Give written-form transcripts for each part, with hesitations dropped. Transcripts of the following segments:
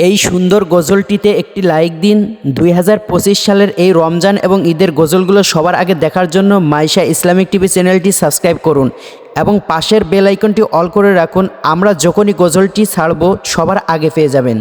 এই সুন্দর গজলটিতে একটি লাইক দিন। 2025 সালের এই রমজান এবং ঈদের গজলগুলো সবার আগে দেখার জন্য মাইশা ইসলামিক টিভি চ্যানেলটি সাবস্ক্রাইব করুন এবং পাশের বেল আইকনটি অল করে রাখুন। আমরা যখনই গজলটি ছাড়ব সবার আগে পেয়ে যাবেন।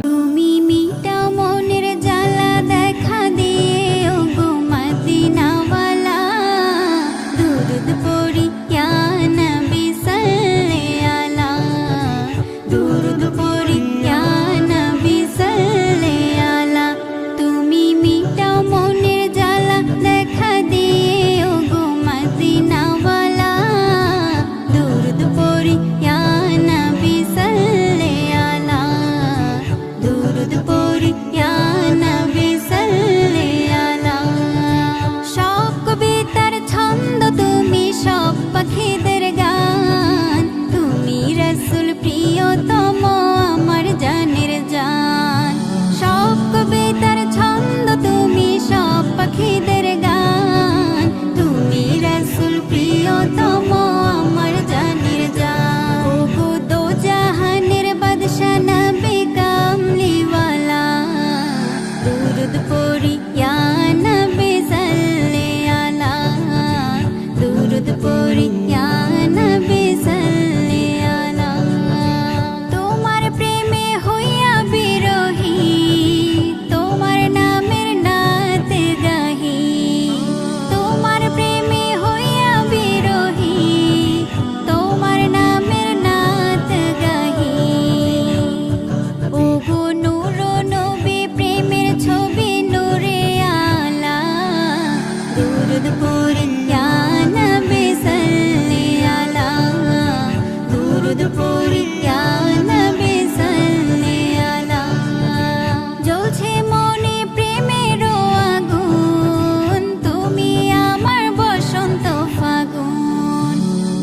পাখিদের গান তুমি রাসূল প্রিয়তম আমার জানের জান, সব কবিতার ছন্দ তুমি, সব পাখিদের গান তুমি রাসূল প্রিয়তম আমার জানের জান। ওগো দো জাহানের বাদশা নবী কামলিওয়ালা, দুরুদ পড়ি ইয়া নবী সাল্লি আলা, দুরুদ পড়ি ইয়া নবী সাল্লি আলা। তোমার প্রেমে হইয়া বিরহী, তোমার নামের নাত গাহি, তোমার প্রেমে হইয়া বিরহী, তোমার নামের নাত গাহি। ওগো নূর নবী প্রেমের ছবি নূরে আলা, দুরুদ পড়ি ইয়া নবী সাল্লি আলা, দুরুদ পড়ি ইয়া নবী সাল্লি আলা। জ্বলছে মনে প্রেমের আগুন, তুমি আমার বসন্ত ফাগুন।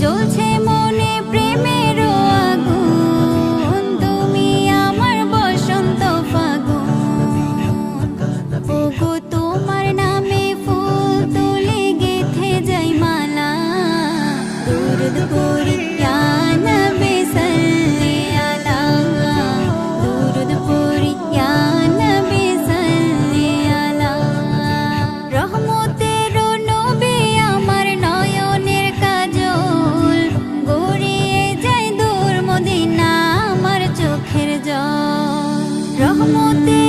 জ্বলছে মনে প্রেমের আগুন, তুমি আমার বসন্ত ফাগুন। ওগো তোমার নামে ফুল তুলে গেথে যাই মালা, দুরুদ পড়ি ইয়া নবী সাল্লি আলা, দুরুদ পড়ি ইয়া নবী সাল্লি আলা। রহমতের নবী আমার নয়নের কাজল, গড়িয়ে যায় দূর মদিনা আমার চোখের জল। রহমতের